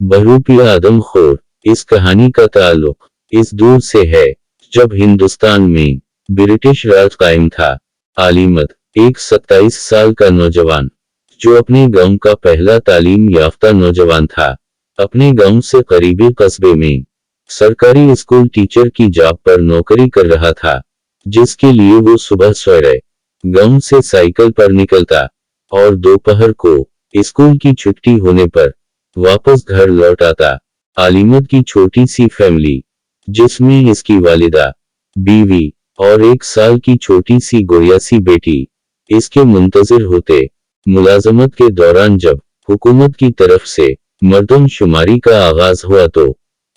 बहरूपिया आदमखोर। इस कहानी का ताल्लुक इस दूर से है जब हिंदुस्तान में ब्रिटिश राज कायम था। आलिमत एक 27 साल का नौजवान जो अपने गांव का पहला तालीम याफ्ता नौजवान था, अपने गांव से करीबी कस्बे में सरकारी स्कूल टीचर की जॉब पर नौकरी कर रहा था, जिसके लिए वो सुबह सवेरे गांव से साइकिल पर निकलता और दोपहर को स्कूल की छुट्टी होने पर वापस घर लौट आता। आलिमत की छोटी सी फैमिली, जिसमें इसकी वालिदा, बीवी और 1 साल की छोटी सी गुड़िया सी बेटी, इसके मुंतजिर होते। मुलाजमत के दौरान जब हुकूमत की तरफ से मर्दमशुमारी का आगाज हुआ तो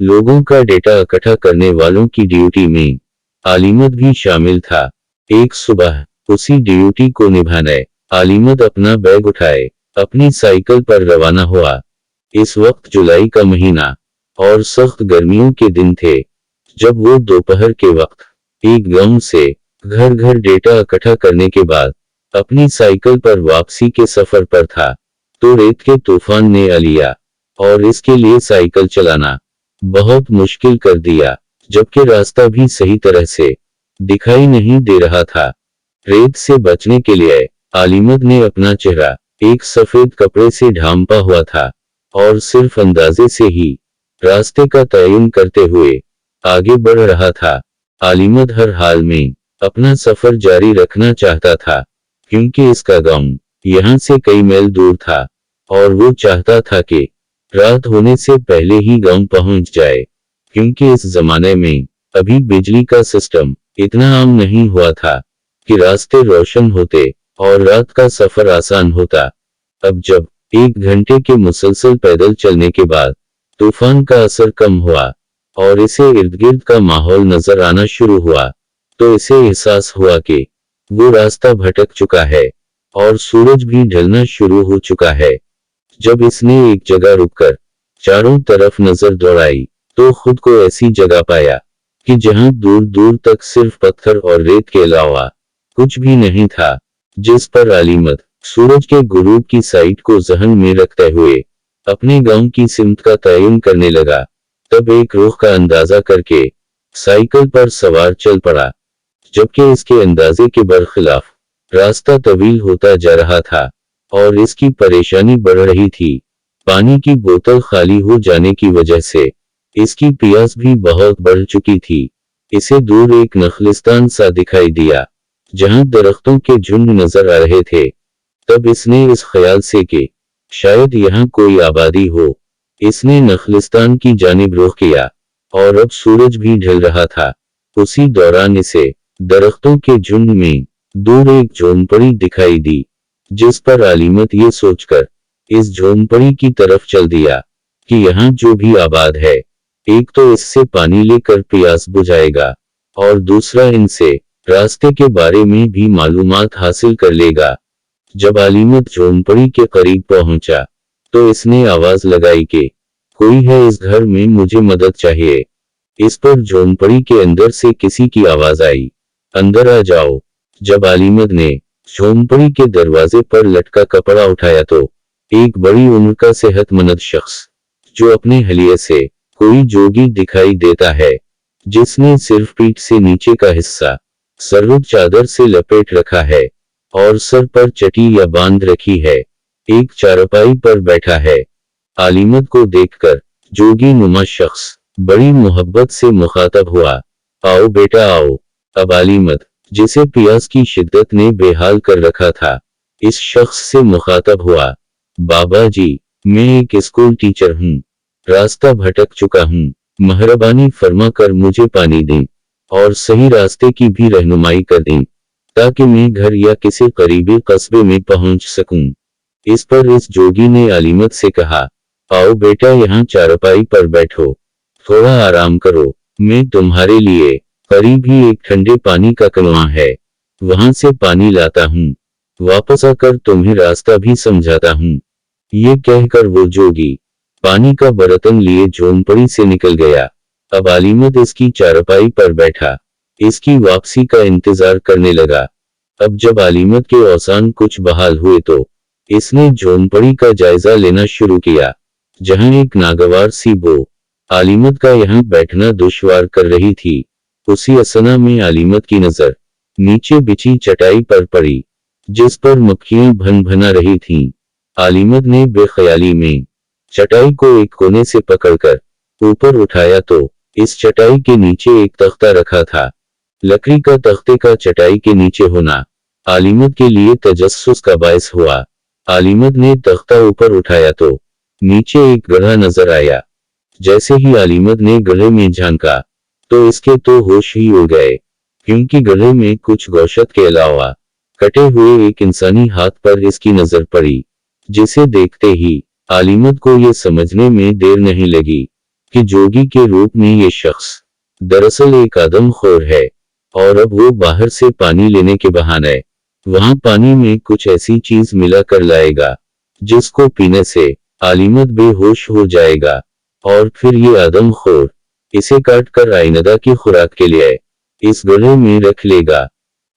लोगों का डेटा इकट्ठा करने वालों की ड्यूटी में आलिमत भी शामिल था। एक सुबह उसी ड्यूटी को निभाने आलिमत अपना बैग उठाए अपनी साइकिल पर रवाना हुआ। इस वक्त जुलाई का महीना और सख्त गर्मियों के दिन थे, जब वो दोपहर के वक्त एक गांव से घर घर डेटा इकट्ठा करने के बाद अपनी साइकिल पर वापसी के सफर पर था, तो रेत के तूफान ने आ लिया और इसके लिए साइकिल चलाना बहुत मुश्किल कर दिया, जबकि रास्ता भी सही तरह से दिखाई नहीं दे रहा था। रेत से बचने के लिए आलिमत ने अपना चेहरा एक सफेद कपड़े से ढांपा हुआ था और सिर्फ अंदाजे से ही रास्ते का तयन करते हुए आगे बढ़ रहा था। आलिमत हर हाल में अपना सफर जारी रखना चाहता था, क्योंकि इसका गांव यहाँ से कई मील दूर था और वो चाहता था कि रात होने से पहले ही गांव पहुंच जाए, क्योंकि इस जमाने में अभी बिजली का सिस्टम इतना आम नहीं हुआ था कि रास्ते रोशन होते और रात का सफर आसान होता। अब जब 1 घंटे के मुसलसल पैदल चलने के बाद तूफान का असर कम हुआ और इसे इर्द गिर्द का माहौल नजर आना शुरू हुआ, तो इसे एहसास हुआ कि वो रास्ता भटक चुका है और सूरज भी ढलना शुरू हो चुका है। जब इसने एक जगह रुककर चारों तरफ नजर दौड़ाई, तो खुद को ऐसी जगह पाया कि जहां दूर दूर तक सिर्फ पत्थर और रेत के अलावा कुछ भी नहीं था, जिस पर आलिमत सूरज के गुरूब की साइट को जहन में रखते हुए अपने गांव की सिमत का तयन करने लगा। तब एक रुख का अंदाजा करके साइकिल पर सवार चल पड़ा, जबकि इसके अंदाजे के बरखिलाफ रास्ता तवील होता जा रहा था और इसकी परेशानी बढ़ रही थी। पानी की बोतल खाली हो जाने की वजह से इसकी प्यास भी बहुत बढ़ चुकी थी। इसे दूर एक नखलिस्तान सा दिखाई दिया, जहां दरख्तों के झुंड नजर आ रहे थे। तब इसने इस ख्याल से कि शायद यहाँ कोई आबादी हो, इसने नखलिस्तान की जानिब रुख किया और अब सूरज भी ढल रहा था। उसी दौरान इसे दरख्तों के झुंड में दूर एक झोंपड़ी दिखाई दी, जिस पर आलिमत ये सोचकर इस झोंपड़ी की तरफ चल दिया कि यहाँ जो भी आबाद है, एक तो इससे पानी लेकर प्यास बुझाएगा और दूसरा इनसे रास्ते के बारे में भी मालूमात हासिल कर लेगा। जब आलिमत झोंपड़ी के करीब पहुंचा, तो इसने आवाज लगाई कि कोई है इस घर में, मुझे मदद चाहिए। इस पर झोंपड़ी के अंदर से किसी की आवाज आई, अंदर आ जाओ। जब आलिमत ने झोंपड़ी के दरवाजे पर लटका कपड़ा उठाया, तो एक बड़ी उम्र का सेहतमंद शख्स, जो अपने हलिये से कोई जोगी दिखाई देता है, जिसने सिर्फ पीठ से नीचे का हिस्सा सर्रुद चादर से लपेट रखा है और सर पर चटी या बांध रखी है, एक चारपाई पर बैठा है। आलिमत को देखकर जोगी नुमा शख्स बड़ी मोहब्बत से मुखातब हुआ, आओ बेटा आओ। अब आलिमत, जिसे प्यास की शिद्दत ने बेहाल कर रखा था, इस शख्स से मुखातब हुआ, बाबा जी, मैं एक स्कूल टीचर हूँ, रास्ता भटक चुका हूँ, मेहरबानी फरमा कर मुझे पानी दें और सही रास्ते की भी रहनुमाई कर दें, ताकि मैं घर या किसी करीबी कस्बे में पहुंच सकूं। इस पर इस जोगी ने आलिमत से कहा, आओ बेटा यहाँ चारपाई पर बैठो, थोड़ा आराम करो, मैं तुम्हारे लिए करीब ही एक ठंडे पानी का कुआं है, वहां से पानी लाता हूँ, वापस आकर तुम्हें रास्ता भी समझाता हूँ। ये कहकर वो जोगी पानी का बर्तन लिए झोंपड़ी से निकल गया। अब आलिमत इसकी चारपाई पर बैठा इसकी वापसी का इंतजार करने लगा। अब जब आलिमत के औसान कुछ बहाल हुए, तो इसने झोंपड़ी का जायजा लेना शुरू किया। जहां एक नागवार सी बो आलिमत का यहाँ बैठना दुश्वार कर रही थी। उसी असना में आलिमत की नजर नीचे बिछी चटाई पर पड़ी, जिस पर मक्खियां भन भना रही थीं। आलिमत ने बेख्याली में चटाई को एक कोने से पकड़कर ऊपर उठाया तो इस चटाई के नीचे एक तख्ता रखा था। लकड़ी का तख्ते का चटाई के नीचे होना आलिमत के लिए तजस्सुस का बायस हुआ। आलिमत ने तख्ता ऊपर उठाया तो नीचे एक गड्ढा नजर आया। जैसे ही आलिमत ने गड्ढे में झांका तो इसके तो होश ही उड़ गए, क्योंकि गड्ढे में कुछ गोश्त के अलावा कटे हुए एक इंसानी हाथ पर इसकी नजर पड़ी, जिसे देखते ही आलिमत को ये समझने में देर नहीं लगी कि जोगी के रूप में ये शख्स दरअसल एक आदमखोर है, और अब वो बाहर से पानी लेने के बहाने वहां पानी में कुछ ऐसी चीज मिला कर लाएगा जिसको पीने से आलिमत बेहोश हो जाएगा, और फिर ये आदमखोर इसे काट कर आइंदा की खुराक के लिए इस गड्ढे में रख लेगा।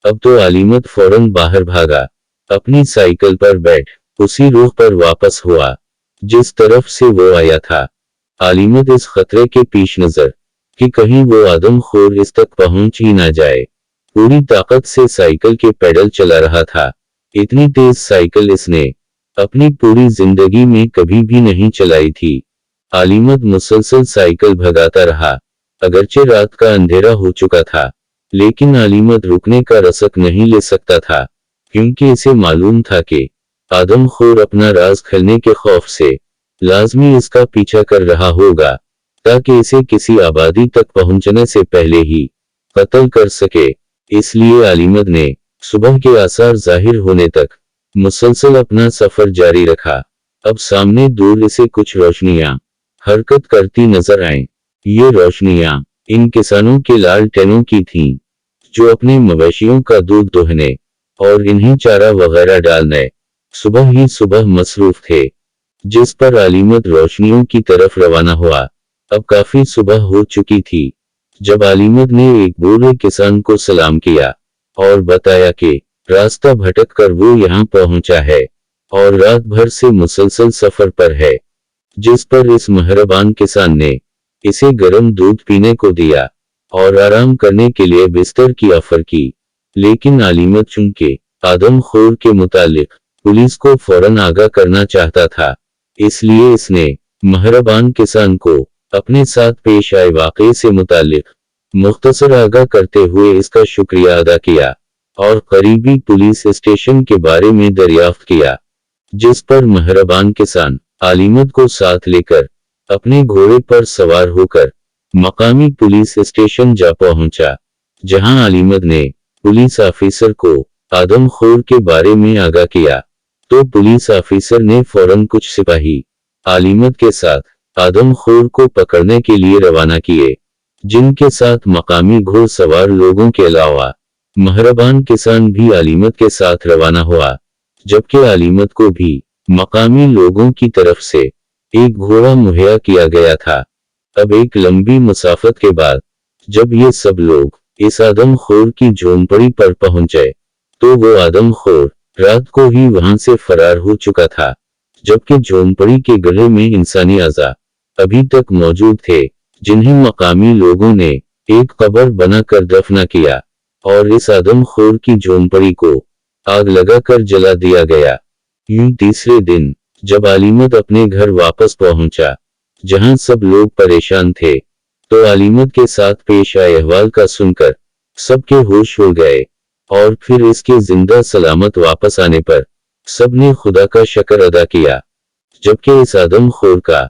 अब तो आलिमत फौरन बाहर भागा, अपनी साइकिल पर बैठ उसी रुख पर वापस हुआ जिस तरफ से वो आया था। आलिमत इस खतरे के पेश नजर कि कहीं वो आदमखोर इस तक पहुंच ही ना जाए, पूरी ताकत से साइकिल के पेडल चला रहा था। इतनी तेज साइकिल इसने अपनी पूरी जिंदगी में कभी भी नहीं चलाई थी। आलिमत मुसलसल साइकिल भगाता रहा। अगरचे रात का अंधेरा हो चुका था, लेकिन आलिमत रुकने का रसक नहीं ले सकता था, क्योंकि इसे मालूम था कि आदमखोर अपना राज खोलने के खौफ से लाजमी इसका पीछा कर रहा होगा, ताकि इसे किसी आबादी तक पहुंचने से पहले ही कत्ल कर सके। इसलिए आलिमत ने सुबह के आसार जाहिर होने तक मुसलसल अपना सफर जारी रखा। अब सामने दूर इसे कुछ रोशनियां हरकत करती नजर आईं। ये रोशनियां इन किसानों के लालटेनों की थीं, जो अपने मवेशियों का दूध दोहने और इन्हें चारा वगैरह डालने सुबह ही सुबह मसरूफ थे। जिस पर आलिमत रोशनियों की तरफ रवाना हुआ। अब काफी सुबह हो चुकी थी जब आलिमत ने एक बूढ़े किसान को सलाम किया और बताया कि रास्ता भटक कर वो यहाँ पहुंचा है और रात भर से मुसलसल सफर पर है। जिस पर इस मेहरबान किसान ने इसे गर्म दूध पीने को दिया और आराम करने के लिए बिस्तर की ऑफर की। लेकिन आलिमत चूंकि आदमखोर के मुतालिक पुलिस को फौरन आगाह करना चाहता था, इसलिए इसने मेहरबान किसान को अपने साथ पेश आए वाक़े से मुतालिक मुख्तसर आगाह करते हुए इसका शुक्रिया अदा किया और करीबी पुलिस स्टेशन के बारे में दरियाफ्त किया। जिस पर मेहरबान किसान आलिमत को साथ लेकर अपने घोड़े पर सवार होकर मकामी पुलिस स्टेशन जा पहुंचा, जहां आलिमत ने पुलिस ऑफिसर को आदमखोर के बारे में आगाह किया। तो पुलिस ऑफिसर ने फौरन कुछ सिपाही आलिमत के साथ आदमखोर को पकड़ने के लिए रवाना किए, जिनके साथ मकामी घोड़सवार लोगों के अलावा मेहरबान किसान भी आलिमत के साथ रवाना हुआ, जबकि आलिमत को भी मकामी लोगों की तरफ से एक घोड़ा मुहैया किया गया था। अब एक लंबी मुसाफत के बाद जब ये सब लोग इस आदमखोर की झोंपड़ी पर पहुंचे, तो वो आदमखोर रात को ही वहां से फरार हो चुका था, जबकि झोंपड़ी के गड्ढे में इंसानी अज़ा अभी तक मौजूद थे, जिन्हें मकामी लोगों ने एक कब्र बनाकर दफना किया और इस आदमखोर की झोंपड़ी को आग लगाकर जला दिया गया। यूं तीसरे दिन जब आलिमत अपने घर वापस पहुंचा, जहां सब लोग परेशान थे, तो आलिमत के साथ पेश आए अहवाल का सुनकर सबके होश उड़ गए और फिर इसके जिंदा सलामत वापस आने पर सबने खुदा का शुक्र अदा किया। जबकि इस आदमखोर का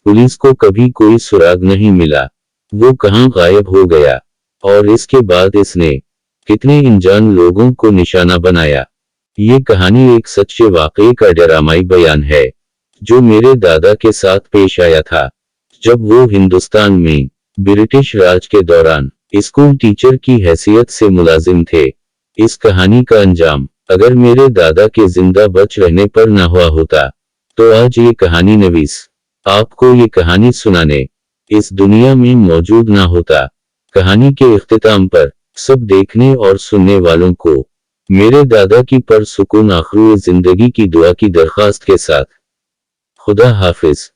पुलिस को कभी कोई सुराग नहीं मिला, वो कहां गायब हो गया और इसके बाद इसने कितने अनजान लोगों को निशाना बनाया। ये कहानी एक सच्चे वाकये का ड्रामाई बयान है जो मेरे दादा के साथ पेश आया था जब वो हिंदुस्तान में ब्रिटिश राज के दौरान स्कूल टीचर की हैसियत से मुलाजिम थे। इस कहानी का अंजाम अगर मेरे दादा के जिंदा बच रहने पर ना हुआ होता, तो आज ये कहानी नवीस आपको ये कहानी सुनाने इस दुनिया में मौजूद ना होता। कहानी के इख्तिताम पर सब देखने और सुनने वालों को मेरे दादा की परसुकून आखिरी जिंदगी की दुआ की दरख्वास्त के साथ खुदा हाफिज।